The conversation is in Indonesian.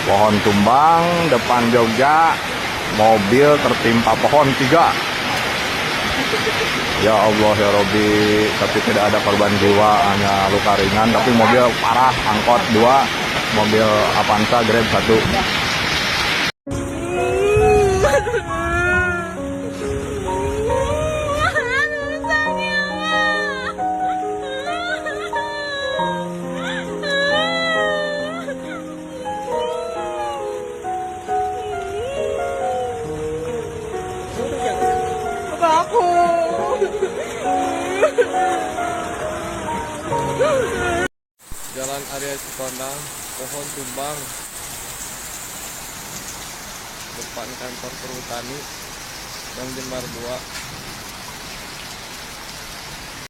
Pohon tumbang depan Jogja, mobil tertimpa pohon 3. Ya Allah ya Robi, tapi tidak ada korban jiwa, hanya luka ringan. Tapi mobil parah, angkot 2, mobil Avanza Grab 1. Aku. Jalan area Cikondang, pohon tumbang depan kantor perhutani, Gang Jembar 2.